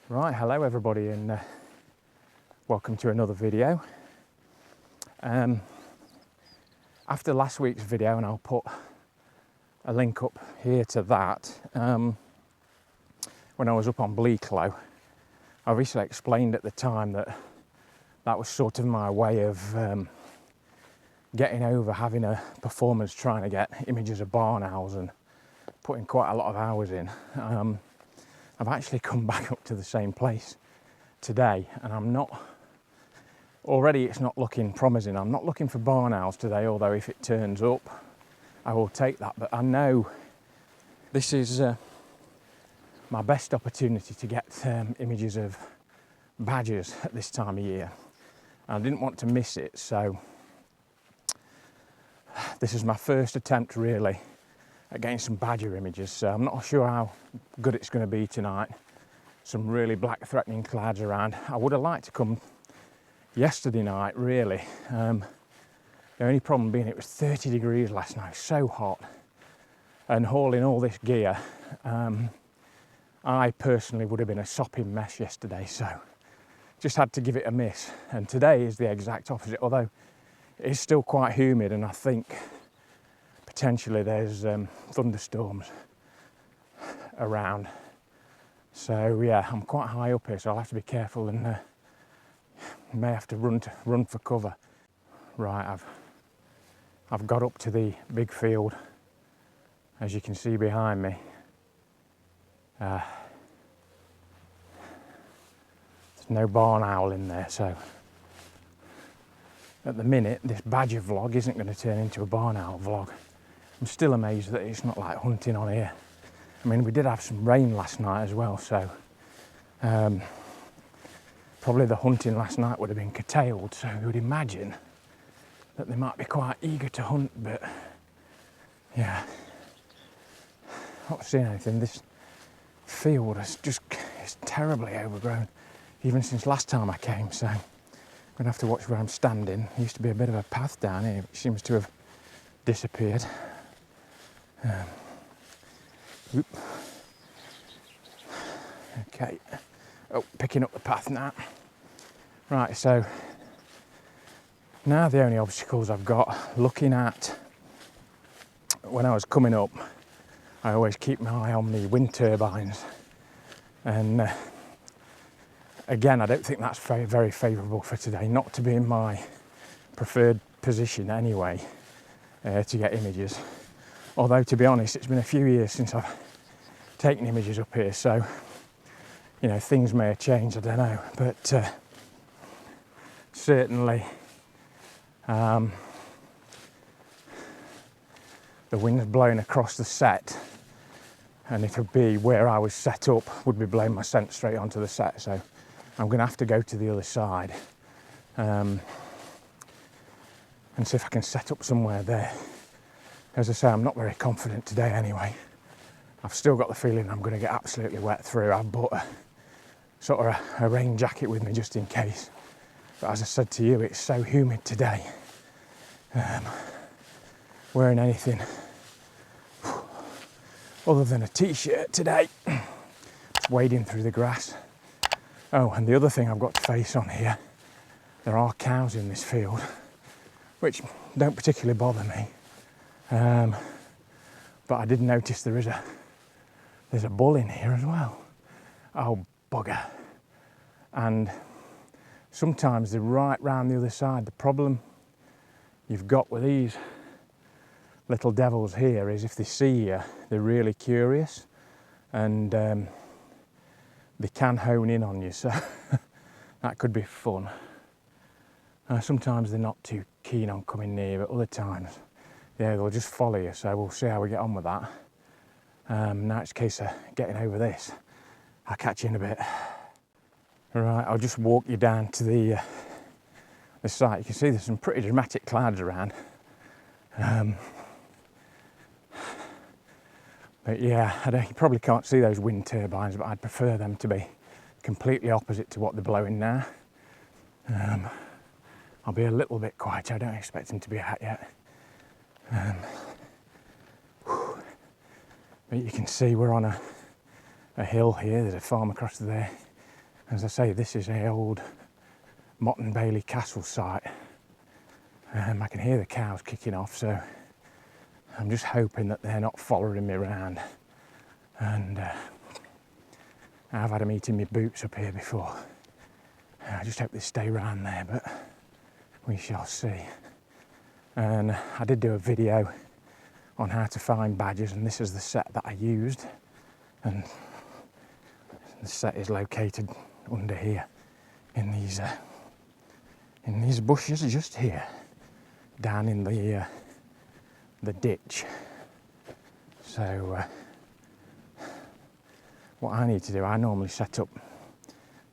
Right, hello everybody, and welcome to another video. After last week's video, and I'll put a link up here to that, when I was up on Bleaklow, I obviously explained at the time that that was sort of my way of getting over having a performance trying to get images of barn owls and putting quite a lot of hours in. I've actually come back up to the same place today, and it's not looking promising. I'm not looking for barn owls today, although if it turns up, I will take that. But I know this is my best opportunity to get images of badgers at this time of year. I didn't want to miss it, so this is my first attempt really at getting some badger images, so I'm not sure how good it's going to be tonight. Some really black threatening clouds around. I would have liked to come yesterday night really. The only problem being it was 30 degrees last night, so hot, and hauling all this gear, I personally would have been a sopping mess yesterday, so just had to give it a miss. And today is the exact opposite, although it is still quite humid, and I think potentially there's thunderstorms around. So yeah, I'm quite high up here, so I'll have to be careful and may have to run for cover. Right, I've got up to the big field, as you can see behind me. There's no barn owl in there, so at the minute this badger vlog isn't going to turn into a barn owl vlog. I'm still amazed that it's not like hunting on here. I mean, we did have some rain last night as well, so probably the hunting last night would have been curtailed, so you would imagine that they might be quite eager to hunt, but yeah, not seeing anything. This field is terribly overgrown, even since last time I came, so I'm going to have to watch where I'm standing. There used to be a bit of a path down here, which seems to have disappeared. Okay, picking up the path now. Right, so now the only obstacles I've got, looking at when I was coming up, I always keep my eye on the wind turbines, and again, I don't think that's very favourable for today, not to be in my preferred position anyway, to get images. Although, to be honest, it's been a few years since I've taken images up here, so, you know, things may have changed, I don't know. But certainly the wind's blowing across the set, and it'll be where I was set up, would be blowing my scent straight onto the set, so I'm going to have to go to the other side and see if I can set up somewhere there. As I say, I'm not very confident today anyway. I've still got the feeling I'm going to get absolutely wet through. I've bought a rain jacket with me just in case. But as I said to you, it's so humid today. Wearing anything other than a t-shirt today, just wading through the grass. Oh, and the other thing I've got to face on here, there are cows in this field, which don't particularly bother me. But I did notice there's a bull in here as well. Oh, bugger. And sometimes they're right round the other side. The problem you've got with these little devils here is if they see you, they're really curious, and they can hone in on you, so that could be fun. Sometimes they're not too keen on coming near, but other times, yeah, they'll just follow you, so we'll see how we get on with that. Now it's a case of getting over this. I'll catch you in a bit. Right, I'll just walk you down to the site. You can see there's some pretty dramatic clouds around. But yeah, you probably can't see those wind turbines, but I'd prefer them to be completely opposite to what they're blowing now. I'll be a little bit quieter. I don't expect them to be out yet. But you can see we're on a hill here. There's a farm across there. As I say, this is an old Mott and Bailey Castle site. I can hear the cows kicking off, so I'm just hoping that they're not following me around. And I've had them eating my boots up here before. I just hope they stay around there, but we shall see. And I did do a video on how to find badgers, and this is the set that I used. And the set is located under here in these bushes just here, down in the ditch. So what I need to do, I normally set up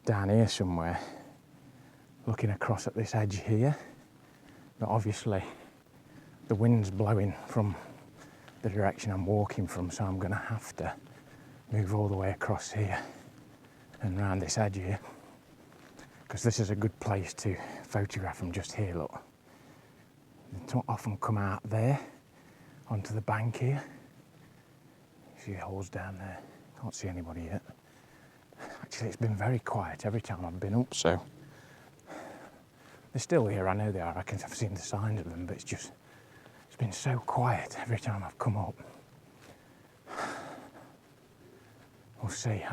down here somewhere, looking across at this edge here, but obviously the wind's blowing from the direction I'm walking from, so I'm going to have to move all the way across here and round this edge here, because this is a good place to photograph from just here. Look, they don't often come out there onto the bank here. You see the holes down there. Can't see anybody yet. Actually, it's been very quiet every time I've been up, so they're still here. I know they are. I've seen the signs of them, but it's been so quiet every time I've come up. We'll see.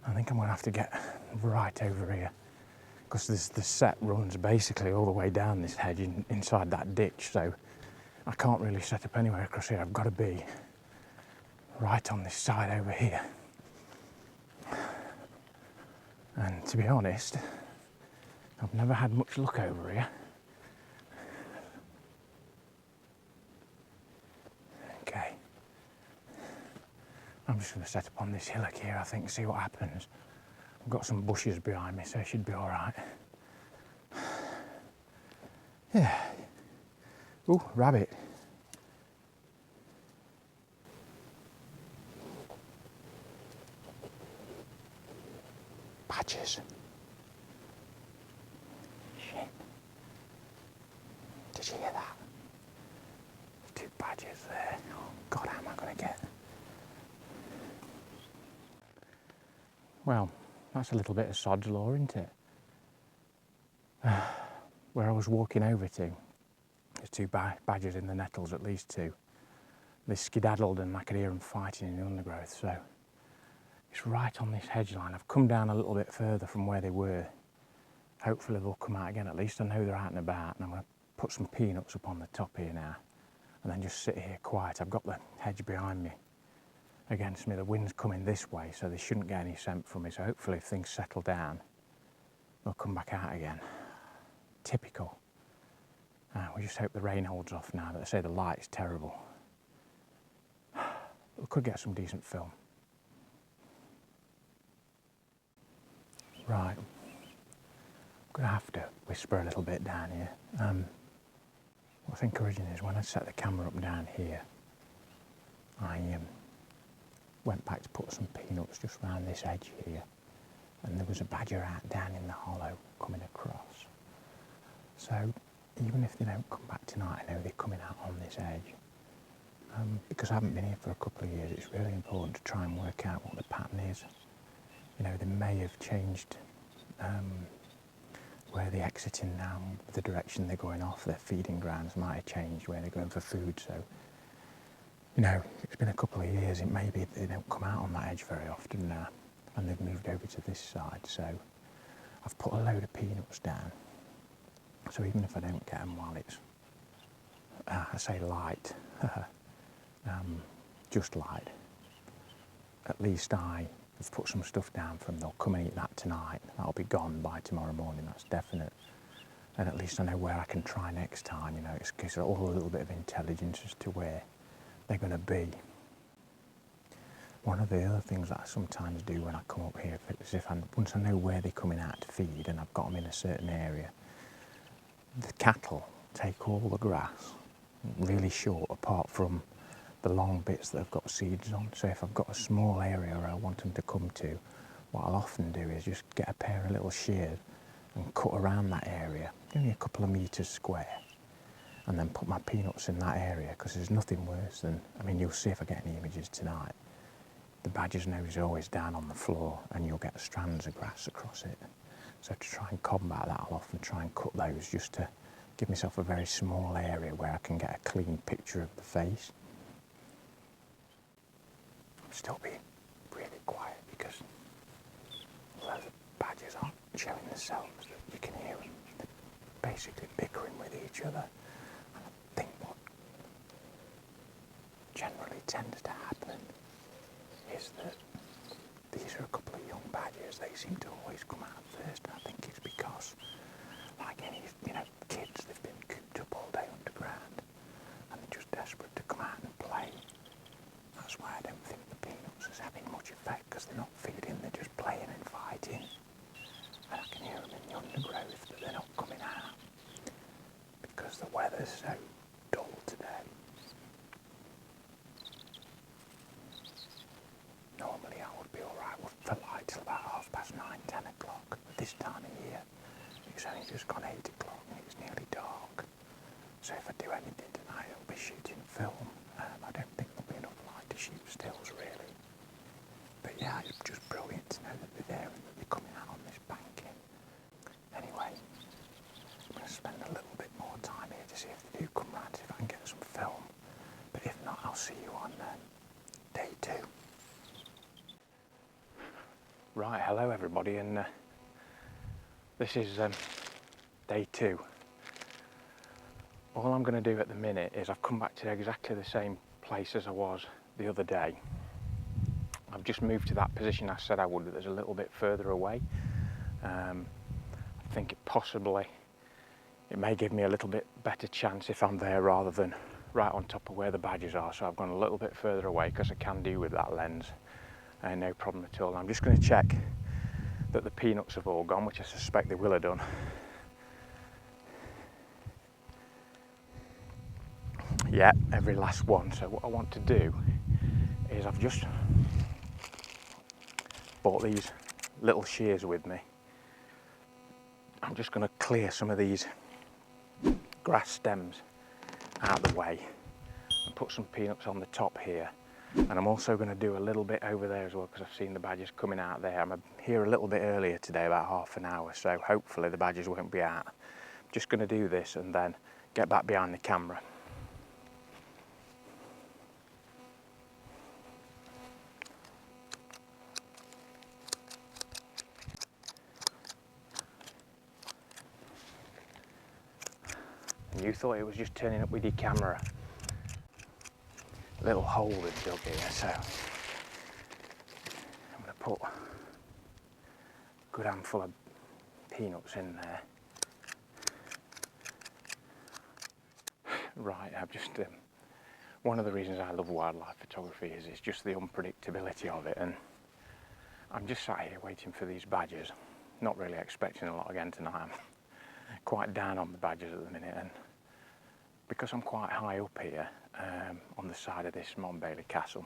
I think I'm going to have to get right over here, because the set runs basically all the way down this hedge inside that ditch, so I can't really set up anywhere across here. I've got to be right on this side over here. And to be honest, I've never had much luck over here. Okay. I'm just going to set up on this hillock here, I think, see what happens. I've got some bushes behind me, so it should be all right. Yeah. Ooh, rabbit. Badgers. Shit. Did you hear that? Two badgers there. Oh God, how am I going to get? Well, that's a little bit of sod's law, isn't it? Where I was walking over to, there's two badgers in the nettles, at least two. They skedaddled and I could hear them fighting in the undergrowth, so it's right on this hedge line. I've come down a little bit further from where they were. Hopefully they'll come out again. At least I know they're out and about, and I'm going to put some peanuts up on the top here now and then just sit here quiet. I've got the hedge behind me against me. The wind's coming this way, so they shouldn't get any scent from me, so hopefully if things settle down they'll come back out again. Typical. We just hope the rain holds off now, but they say the light's terrible. We could get some decent film. Right, I'm going to have to whisper a little bit down here. What I think originally is when I set the camera up down here, I went back to put some peanuts just round this edge here, and there was a badger out down in the hollow coming across. So even if they don't come back tonight, I know they're coming out on this edge. Because I haven't been here for a couple of years, it's really important to try and work out what the pattern is. You know, they may have changed where they're exiting now, the direction they're going off. Their feeding grounds might have changed where they're going for food. So, you know, it's been a couple of years. It may be that they don't come out on that edge very often now, and they've moved over to this side. So I've put a load of peanuts down. So even if I don't get them while it's, I say light, just light, at least I've put some stuff down for them. They'll come and eat that tonight. That'll be gone by tomorrow morning, that's definite. And at least I know where I can try next time, you know. It gives all a little bit of intelligence as to where they're going to be. One of the other things that I sometimes do when I come up here is once I know where they're coming out to feed and I've got them in a certain area, the cattle take all the grass really short, apart from the long bits that have got seeds on. So if I've got a small area where I want them to come to, what I'll often do is just get a pair of little shears and cut around that area, only a couple of metres square, and then put my peanuts in that area, because there's nothing worse than, I mean, you'll see if I get any images tonight, the badger's nose is always down on the floor and you'll get strands of grass across it. So to try and combat that, I'll often try and cut those just to give myself a very small area where I can get a clean picture of the face. I'm still being really quiet because although the badgers aren't showing themselves, you can hear them. They're basically bickering with each other. And I think what generally tends to happen is that these are a couple of young badgers. They seem to always come out first. I think it's because, like any, kids, they've been cooped up all day underground and they're just desperate to come out and play. That's why I don't think the peanuts is having much effect, because they're not feeding, they're just playing and fighting. And I can hear them in the undergrowth, but they're not coming out because the weather's so dull today. Normally I would be alright for light till about 9:30, 10 o'clock. But this time of year, it's only just gone 8 o'clock and it's nearly dark. So if I do anything tonight, it'll be shooting film. I don't think there'll be enough light to shoot stills, really. But yeah, it's just brilliant to know that they're there and that they're coming out on this banking. Anyway, I'm going to spend a little bit more time here to see if they do come round, see if I can get some film. But if not, I'll see you on day 2. Right, hello everybody, and this is day 2. All I'm going to do at the minute is I've come back to exactly the same place as I was the other day. I've just moved to that position I said I would, that there's a little bit further away. I think it may give me a little bit better chance if I'm there rather than right on top of where the badgers are. So I've gone a little bit further away because I can do with that lens. No problem at all. I'm just going to check that the peanuts have all gone, which I suspect they will have done. Yeah, every last one. So what I want to do is I've just bought these little shears with me. I'm just going to clear some of these grass stems out of the way and put some peanuts on the top here. And I'm also going to do a little bit over there as well, because I've seen the badgers coming out there. I'm here a little bit earlier today, about half an hour, so hopefully the badgers won't be out. I'm just going to do this and then get back behind the camera. And you thought it was just turning up with your camera. Little hole we've dug here, so I'm going to put a good handful of peanuts in there. Right, I've just one of the reasons I love wildlife photography is it's just the unpredictability of it, and I'm just sat here waiting for these badgers, not really expecting a lot again tonight. I'm quite down on the badgers at the minute, and because I'm quite high up here on the side of this Mont Bailey castle,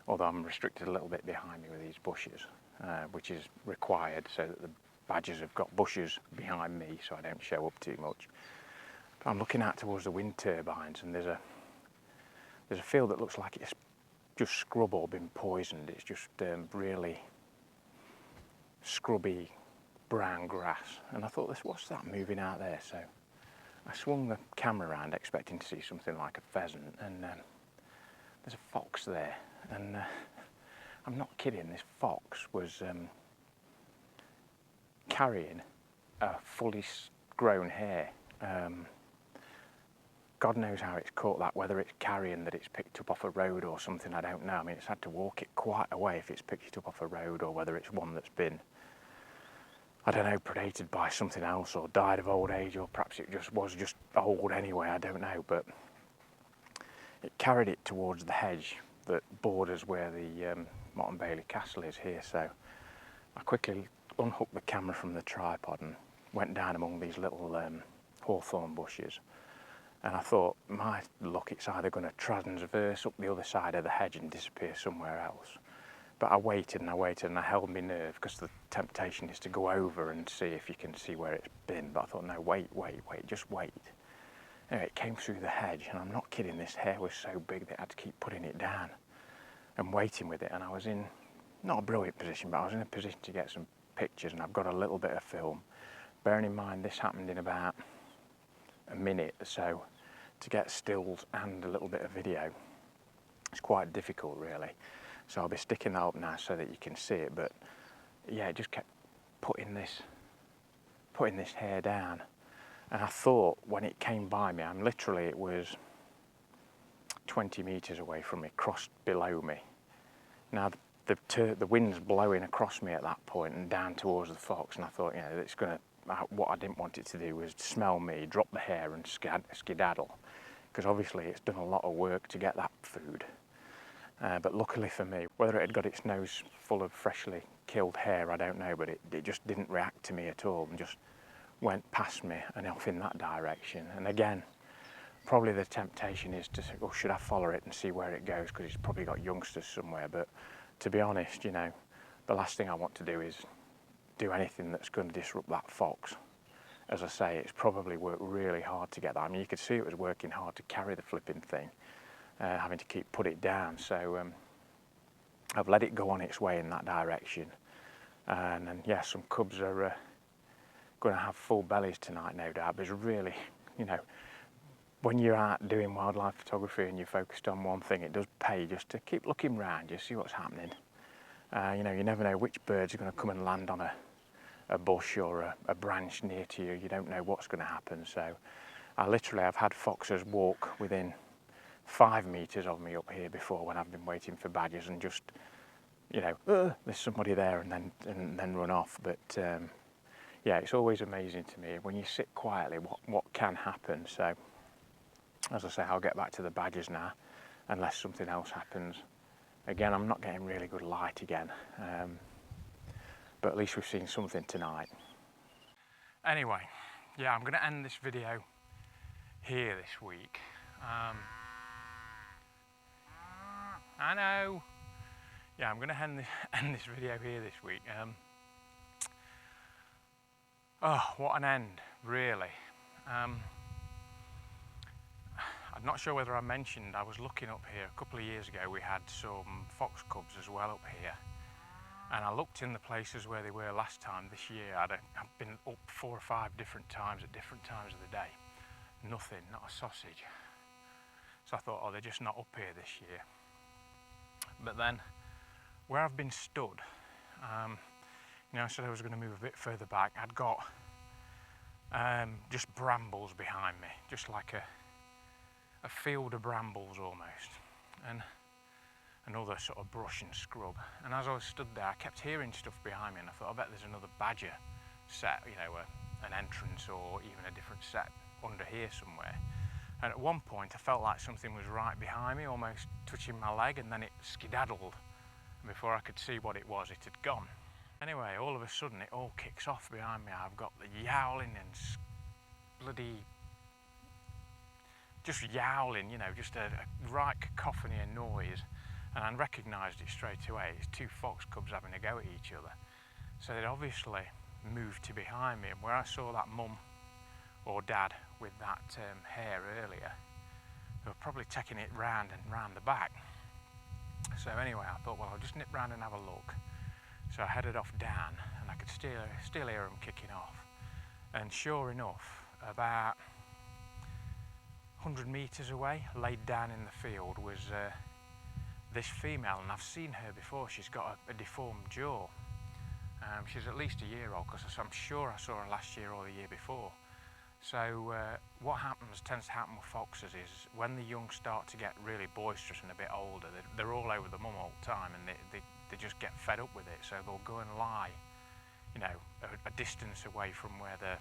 although I'm restricted a little bit behind me with these bushes, which is required so that the badgers have got bushes behind me so I don't show up too much. But I'm looking out towards the wind turbines, and there's a field that looks like it's just scrub or been poisoned. It's just really scrubby brown grass, and I thought, what's that moving out there? So I swung the camera around expecting to see something like a pheasant, and there's a fox there, and I'm not kidding, this fox was carrying a fully grown hare. God knows how it's caught that, whether it's carrying that it's picked up off a road or something, I don't know. I mean, it's had to walk it quite a way if it's picked it up off a road, or whether it's one that's been, I don't know, predated by something else or died of old age, or perhaps it was just old anyway, I don't know. But it carried it towards the hedge that borders where the Mont Bailey Castle is here. So I quickly unhooked the camera from the tripod and went down among these little hawthorn bushes. And I thought, my luck, it's either going to transverse up the other side of the hedge and disappear somewhere else. But I waited and I waited and I held my nerve, because the temptation is to go over and see if you can see where it's been. But I thought, no, wait, just wait. Anyway, it came through the hedge, and I'm not kidding, this hare was so big they had to keep putting it down. and waiting with it, and I was in not a brilliant position, but I was in a position to get some pictures, and I've got a little bit of film. Bearing in mind this happened in about a minute, so to get stills and a little bit of video, it's quite difficult really. So I'll be sticking that up now so that you can see it, but yeah, it just kept putting this hair down. And I thought when it came by me, it was 20 metres away from me, crossed below me. Now the wind's blowing across me at that point and down towards the fox, and I thought, you know, it's gonna, what I didn't want it to do was smell me, drop the hair and skedaddle, because obviously it's done a lot of work to get that food. But luckily for me, whether it had got its nose full of freshly killed hair, I don't know, but it just didn't react to me at all and just went past me and off in that direction. And again, probably the temptation is to say, oh, should I follow it and see where it goes, because it's probably got youngsters somewhere. But to be honest, you know, the last thing I want to do is do anything that's going to disrupt that fox. As I say, it's probably worked really hard to get that. I mean, you could see it was working hard to carry the flipping thing, having to put it down. So I've let it go on its way in that direction. And then, yeah, some cubs are going to have full bellies tonight, no doubt. But it's really, you know, when you're out doing wildlife photography and you're focused on one thing, it does pay just to keep looking round, just see what's happening. You know, you never know which birds are going to come and land on a bush or a branch near to you. You don't know what's going to happen. So I've had foxes walk within 5 metres of me up here before when I've been waiting for badgers, and just, you know, there's somebody there, and then run off. But yeah, it's always amazing to me when you sit quietly what can happen. So as I say, I'll get back to the badgers now, unless something else happens. Again, I'm not getting really good light again, but at least we've seen something tonight. Anyway, yeah, I'm going to end this video here this week. I know. Yeah, I'm going to end this video here this week. Oh, what an end, really. I'm not sure whether I mentioned, I was looking up here a couple of years ago. We had some fox cubs as well up here, and I looked in the places where they were last time. This year I've been up 4 or 5 different times at different times of the day. Nothing, not a sausage. So I thought, oh, they're just not up here this year. But then where I've been stood, you know, I said I was going to move a bit further back. I'd got just brambles behind me, just like a field of brambles almost, and another sort of brush and scrub. And as I was stood there, I kept hearing stuff behind me, and I thought, I bet there's another badger set, you know, an entrance or even a different set under here somewhere. And at one point I felt like something was right behind me, almost touching my leg, and then it skedaddled, and before I could see what it was, it had gone. Anyway, all of a sudden it all kicks off behind me. I've got the yowling and bloody, just yowling, you know, just a right cacophony of noise, and I recognised it straight away. It's 2 fox cubs having a go at each other. So they'd obviously moved to behind me, and where I saw that mum or dad with that hair earlier, they were probably taking it round and round the back. So anyway, I thought, well, I'll just nip round and have a look. So I headed off down, and I could still hear them kicking off. And sure enough, about 100 metres away, laid down in the field, was this female, and I've seen her before. She's got a deformed jaw. She's at least a year old, because I'm sure I saw her last year or the year before. So what tends to happen with foxes is when the young start to get really boisterous and a bit older, they're all over the mum all the time, and they just get fed up with it. So they'll go and lie, you know, a distance away from where the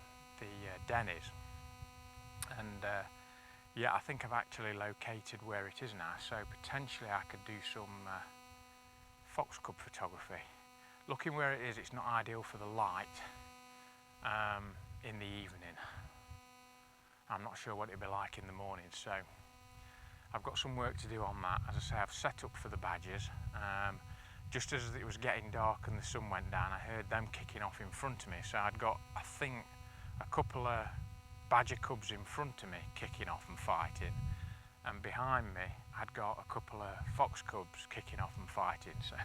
den is. And yeah, I think I've actually located where it is now, so potentially I could do some fox cub photography. Looking where it is, it's not ideal for the light in the evening. I'm not sure what it'll be like in the morning, so I've got some work to do on that. As I say, I've set up for the badgers. Just as it was getting dark and the sun went down, I heard them kicking off in front of me. So I'd got, I think, a couple of badger cubs in front of me kicking off and fighting. and behind me I'd got a couple of fox cubs kicking off and fighting. So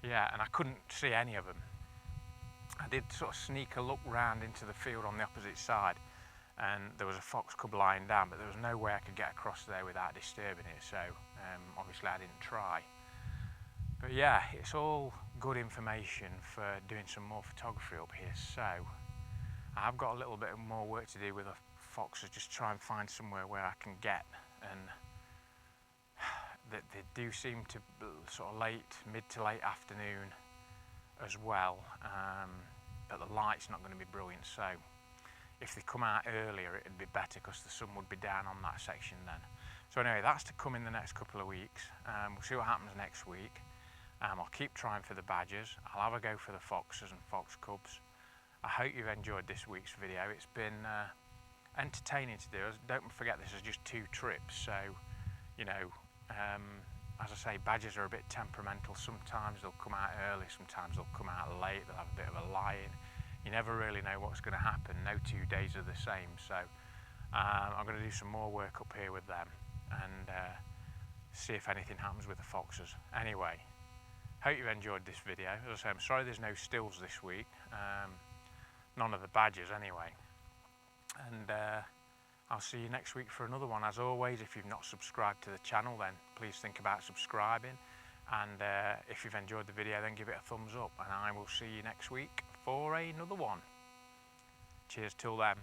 yeah, and I couldn't see any of them. I did sort of sneak a look round into the field on the opposite side, and there was a fox cub lying down, but there was no way I could get across there without disturbing it, so obviously I didn't try. But yeah, it's all good information for doing some more photography up here. So I've got a little bit more work to do with the foxes, just try and find somewhere where I can get, and they do seem to sort of mid to late afternoon as well, but the light's not going to be brilliant, so if they come out earlier it'd be better because the sun would be down on that section then. So anyway, that's to come in the next couple of weeks. We'll see what happens next week. I'll keep trying for the badgers. I'll have a go for the foxes and fox cubs. I hope you've enjoyed this week's video. It's been entertaining to do. Don't forget this is just 2 trips, so you know, as I say, badgers are a bit temperamental. Sometimes they'll come out early, sometimes they'll come out late, they'll have a bit of a lie-in. You never really know what's going to happen. No 2 days are the same, so I'm going to do some more work up here with them and see if anything happens with the foxes. Anyway, hope you've enjoyed this video. As I say, I'm sorry there's no stills this week, none of the badgers anyway, and I'll see you next week for another one. As always, if you've not subscribed to the channel, then please think about subscribing, and if you've enjoyed the video, then give it a thumbs up, and I will see you next week for another one. Cheers till then.